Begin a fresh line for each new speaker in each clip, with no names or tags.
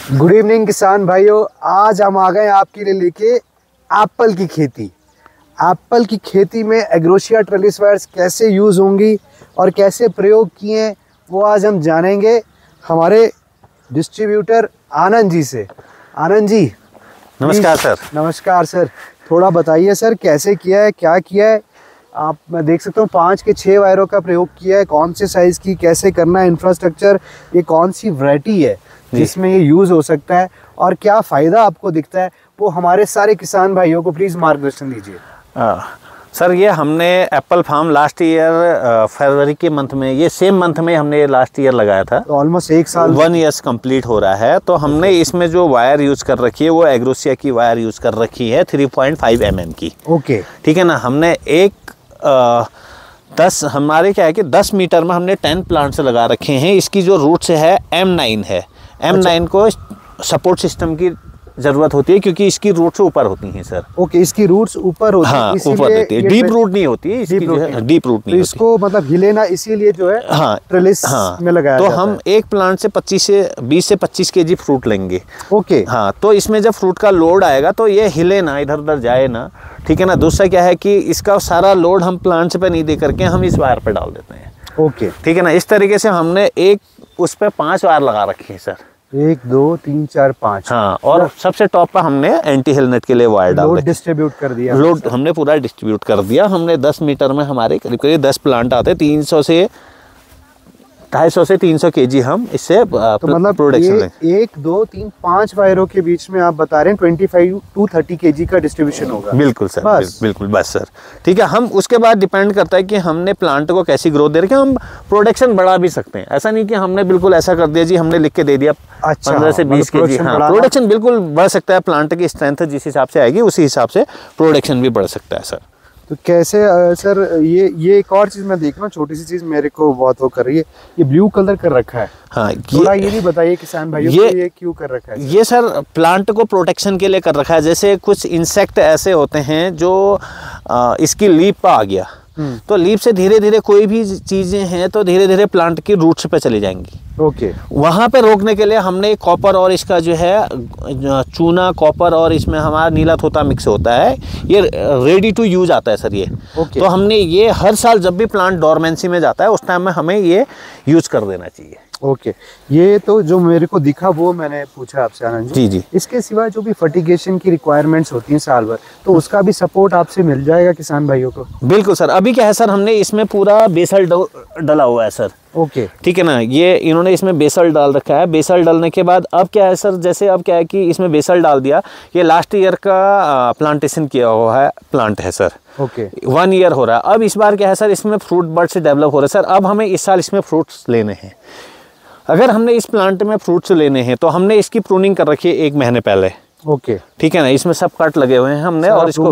Good evening किसान भाइयों, आज हम आ गए आपके लिए लेके एप्पल की खेती। एप्पल की खेती में एग्रोशिया ट्रेलिस वायर्स कैसे यूज़ होंगी और कैसे प्रयोग किए हैं वो आज हम जानेंगे हमारे डिस्ट्रीब्यूटर आनंद जी से। आनंद जी
नमस्कार सर।
नमस्कार सर, थोड़ा बताइए सर कैसे किया है, क्या किया है। आप मैं देख सकता हूँ 5 के 6 वायरों का प्रयोग किया है। कौन से साइज़ की, कैसे करना है, इंफ्रास्ट्रक्चर, ये कौन सी वैरायटी है जिसमें ये यूज़ हो सकता है और क्या फ़ायदा आपको दिखता है, वो हमारे सारे किसान भाइयों को प्लीज़ मार्गदर्शन दीजिए।
सर ये हमने एप्पल फार्म लास्ट ईयर फरवरी के मंथ में, ये सेम मंथ में हमने लास्ट ईयर लगाया था।
तो ऑलमोस्ट 1 साल
1 ईयर्स कंप्लीट हो रहा है। तो हमने इसमें जो वायर यूज़ कर रखी है वो एग्रोशिया की वायर यूज़ कर रखी है 3.5 mm की।
ओके,
ठीक है ना। हमने हमारे क्या है कि 10 मीटर में हमने 10 प्लांट्स लगा रखे हैं। इसकी जो रूट्स है M9 है। M9 को सपोर्ट सिस्टम की ज़रूरत होती है क्योंकि इसकी रूट्स ऊपर होती हैं सर।
ओके, इसकी रूट्स ऊपर होती है।
हाँ, ऊपर होती है, डीप रूट नहीं होती है इसकी, जो है डीप रूट नहीं होती।
इसको मतलब हिले ना, इसीलिए जो है
हाँ
ट्रेलिस में लगाया
तो
जाता
हम
है।
एक प्लांट से 20 से 25 kg फ्रूट लेंगे।
ओके,
हाँ, तो इसमें जब फ्रूट का लोड आएगा तो ये हिले ना, इधर उधर जाए ना। ठीक है ना। दूसरा क्या है कि इसका सारा लोड हम प्लांट्स पे नहीं दे करके हम इस वायर पे डाल देते हैं।
ओके,
ठीक है ना। इस तरीके से हमने उस पे 5 वायर लगा रखी है सर।
1 2 3 4 5।
हाँ, और सबसे टॉप पे हमने एंटी हिल नेट के लिए वायर डाल
लोड
रखी।
डिस्ट्रीब्यूट कर दिया।
लोड हमने पूरा डिस्ट्रीब्यूट कर दिया। हमने 10 मीटर में हमारे करीब करीब 10 प्लांट आते हैं। 250 से 300 kg हम इससे
तो मतलब
प्रोडक्शन लें।
1 2 3 5 वायरों के बीच में आप बता रहे हैं 25 to 30 kg का डिस्ट्रीब्यूशन होगा।
बिल्कुल सर, बिल्कुल बस सर। ठीक है। हम उसके बाद डिपेंड करता है कि हमने प्लांट को कैसी ग्रोथ दे रखी है। हम प्रोडक्शन बढ़ा भी सकते हैं। ऐसा नहीं कि हमने बिल्कुल ऐसा कर दिया जी, हमने लिख के दे दिया 15 से 20 kg। हाँ, प्रोडक्शन बिल्कुल बढ़ सकता है। प्लांट की स्ट्रेंथ जिस हिसाब से आएगी उसी हिसाब से प्रोडक्शन भी बढ़ सकता है सर।
तो कैसे सर ये एक और चीज़ मैं देख रहा हूँ, छोटी सी चीज़ मेरे को बहुत वो कर रही है, ये ब्लू कलर कर रखा है।
हाँ,
थोड़ा ये भी बताइए किसान भाइयों को ये क्यों कर रखा है।
ये सर प्लांट को प्रोटेक्शन के लिए कर रखा है। जैसे कुछ इंसेक्ट ऐसे होते हैं जो इसकी लीफ पर आ गया, तो लीफ से धीरे धीरे कोई भी चीज़ें हैं तो धीरे धीरे प्लांट की रूट्स पे चली जाएंगी।
ओके,
वहाँ पे रोकने के लिए हमने कॉपर और इसका जो है चूना, कॉपर और इसमें हमारा नीला तोता मिक्स होता है। ये रेडी टू यूज आता है सर ये। तो हमने ये हर साल जब भी प्लांट डोरमेंसी में जाता है उस टाइम में हमें ये यूज कर देना चाहिए।
ओके, ये तो जो मेरे को दिखा वो मैंने पूछा आपसे आनंद जी।
जी।
इसके सिवा जो भी फर्टिगेशन की रिक्वायरमेंट्स होती हैं साल भर, तो उसका भी सपोर्ट आपसे मिल जाएगा किसान भाइयों को।
बिल्कुल सर। अभी क्या है सर, हमने इसमें पूरा बेसल डला हुआ है सर।
ओके,
ठीक है ना। ये इन्होंने इसमें बेसल डाल रखा है। बेसल डालने के बाद अब क्या है सर, जैसे अब क्या है कि इसमें बेसल डाल दिया। ये लास्ट ईयर का प्लांटेशन किया हुआ है प्लांट है सर।
ओके,
1 ईयर हो रहा है। अब इस बार क्या है सर, इसमें फ्रूट बर्ड से डेवलप हो रहा है सर। अब हमें इस साल इसमें फ्रूट्स लेने हैं। अगर हमने इस प्लांट में फ्रूट्स लेने हैं तो हमने इसकी प्रूनिंग कर रखी है 1 महीने पहले।
ओके,
ठीक है ना। इसमें सब कट लगे हुए हैं हमने और इसको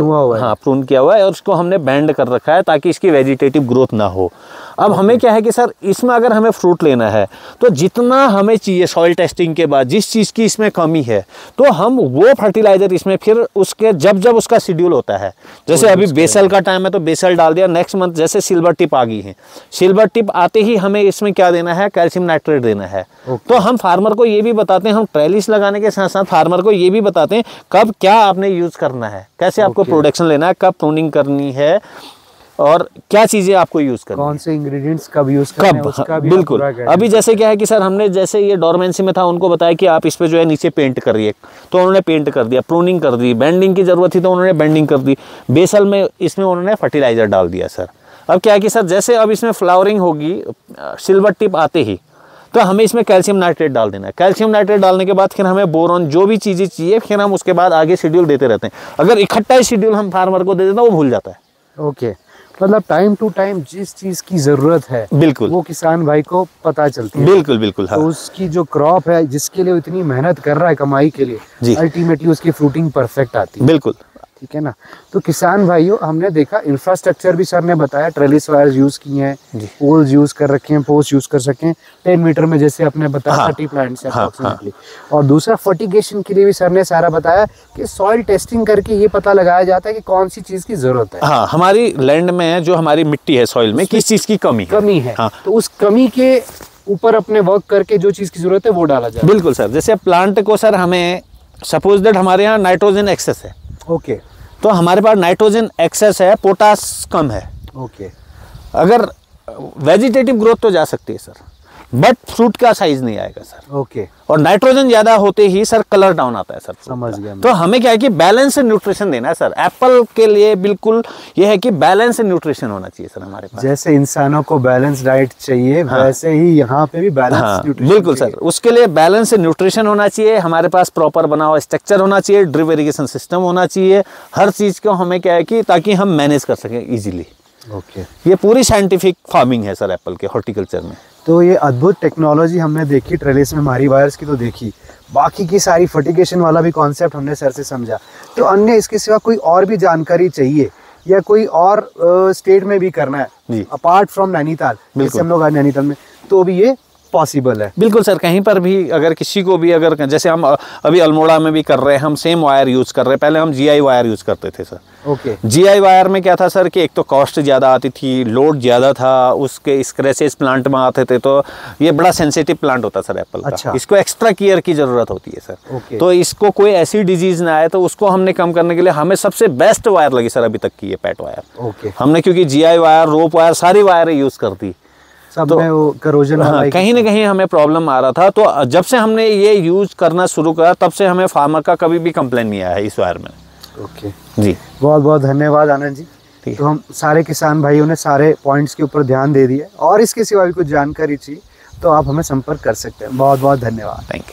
प्रून किया हुआ है और इसको हमने बैंड कर रखा है ताकि इसकी वेजिटेटिव ग्रोथ ना हो। अब हमें क्या है कि सर इसमें अगर हमें फ्रूट लेना है तो जितना हमें चाहिए सॉइल टेस्टिंग के बाद, जिस चीज़ की इसमें कमी है तो हम वो फर्टिलाइजर इसमें फिर उसके जब उसका शेड्यूल होता है, जैसे अभी बेसल का टाइम है तो बेसल डाल दिया। नेक्स्ट मंथ जैसे सिल्वर टिप आ गई है, सिल्वर टिप आते ही हमें इसमें क्या देना है, कैल्शियम नाइट्रेट देना है। तो हम फार्मर को ये भी बताते हैं, हम ट्रेलिस लगाने के साथ साथ फार्मर को ये भी बताते हैं कब क्या आपने यूज करना है, कैसे आपको प्रोडक्शन लेना है, कब प्रूनिंग करनी है और क्या चीजें आपको यूज करनी है,
कौन से इंग्रेडिएंट्स कब यूज करने हैं उसका भी
बिल्कुल। अभी जैसे क्या है कि सर हमने जैसे ये डोरमेंसी में था उनको बताया कि आप इस पे जो है नीचे पेंट करिए, तो उन्होंने पेंट कर दिया। प्रूनिंग कर दी, बेंडिंग की जरूरत थी तो उन्होंने बेंडिंग कर दी। बेसल में इसमें उन्होंने फर्टिलाइजर डाल दिया सर। अब क्या है कि सर जैसे अब इसमें फ्लावरिंग होगी सिल्वर टिप आते ही तो हमें इसमें कैल्शियम नाइट्रेट डाल देना है। कैल्शियम नाइट्रेट डालने के बाद फिर हमें बोरॉन, जो भी चीज़ें चाहिए फिर हम उसके बाद आगे शेड्यूल देते रहते हैं। अगर इकट्ठा ही शेड्यूल हम फार्मर को दे देते हैं वो भूल जाता है।
ओके, मतलब टाइम टू टाइम जिस चीज़ की ज़रूरत है
बिल्कुल
वो किसान भाई को पता चलती है।
बिल्कुल बिल्कुल। हाँ।
तो उसकी जो क्रॉप है जिसके लिए इतनी मेहनत कर रहा है कमाई के लिए, अल्टीमेटली उसकी फ्रूटिंग परफेक्ट आती है।
बिल्कुल।
ठीक है ना। तो किसान भाइयों हमने देखा इंफ्रास्ट्रक्चर भी सर ने बताया, ट्रेलिस वायर्स यूज किए हैं, पोल्स यूज कर रखे हैं, पोस्ट यूज कर सके हैं 10 मीटर में जैसे आपने बताया 30 प्लांट्स अप्रोक्सीमेटली। और दूसरा फर्टिगेशन के लिए भी सर ने सारा बताया कि सॉइल टेस्टिंग करके ये पता लगाया जाता है कि कौन सी चीज की जरूरत है।
हाँ, हमारी लैंड में जो हमारी मिट्टी है, सॉइल में किस चीज की कमी है।
हाँ। तो उस कमी के ऊपर अपने वर्क करके जो चीज की जरूरत है वो डाला जाए।
बिल्कुल सर, जैसे प्लांट को सर हमें सपोज दैट हमारे यहाँ नाइट्रोजन एक्सेस है,
ओके,
तो हमारे पास नाइट्रोजन एक्सेस है, पोटास कम है,
ओके,
अगर वेजिटेटिव ग्रोथ तो जा सकती है सर, बट फ्रूट का साइज नहीं आएगा सर।
ओके,
और नाइट्रोजन ज्यादा होते ही सर कलर डाउन आता है सर।
समझ गया।
तो हमें क्या है कि बैलेंस न्यूट्रिशन देना है सर। एप्पल के लिए बिल्कुल ये है कि बैलेंस न्यूट्रिशन होना चाहिए सर हमारे पास।
जैसे इंसानों को बैलेंस डाइट चाहिए,
हाँ,
वैसे ही यहाँ पे भी बैलेंस न्यूट्रिशन
बिल्कुल सर, उसके लिए बैलेंस न्यूट्रिशन होना चाहिए, हमारे पास प्रॉपर बना हुआ स्ट्रक्चर होना चाहिए, ड्रिप इरिगेशन सिस्टम होना चाहिए, हर चीज को हमें क्या है कि ताकि हम मैनेज कर सकें इजीली।
ओके,
ये पूरी साइंटिफिक फार्मिंग है सर एप्पल के हॉर्टिकल्चर में।
तो ये अद्भुत टेक्नोलॉजी हमने देखी ट्रेलिस में, मारी वायर्स की तो देखी, बाकी की सारी फर्टिगेशन वाला भी कॉन्सेप्ट हमने सर से समझा। तो अन्य इसके सिवा कोई और भी जानकारी चाहिए या कोई और स्टेट में भी करना है अपार्ट फ्रॉम नैनीताल, जैसे हम लोग आज नैनीताल में, तो भी ये पॉसिबल है?
बिल्कुल सर, कहीं पर भी अगर किसी को भी अगर जैसे हम अभी अल्मोड़ा में भी कर रहे हैं, हम सेम वायर यूज कर रहे हैं। पहले हम जीआई वायर यूज करते थे सर।
ओके,
जीआई वायर में क्या था सर कि एक तो कॉस्ट ज़्यादा आती थी, लोड ज़्यादा था, उसके स्क्रैचेस प्लांट में आते थे, तो ये बड़ा सेंसिटिव प्लांट होता सर एप्पल का।
अच्छा।
इसको एक्स्ट्रा केयर की ज़रूरत होती है सर।
ओके।
तो इसको कोई ऐसी डिजीज़ ना आए, तो उसको हमने कम करने के लिए हमें सबसे बेस्ट वायर लगी सर अभी तक की, ये पैट वायर।
ओके,
हमने क्योंकि जीआई वायर, रोप वायर, सारी वायरें यूज़ कर दी,
सब में वो करोजन
हाँ, कहीं ना कहीं हमें प्रॉब्लम आ रहा था। तो जब से हमने ये यूज करना शुरू करा, तब से हमें फार्मर का कभी भी कंप्लेन नहीं आया है इस वायर में।
ओके
जी,
बहुत बहुत धन्यवाद आनंद जी। तो हम सारे किसान भाइयों ने सारे पॉइंट्स के ऊपर ध्यान दे दिया, और इसके सिवा भी कुछ जानकारी चाहिए तो आप हमें संपर्क कर सकते हैं। बहुत बहुत धन्यवाद।
Thank you.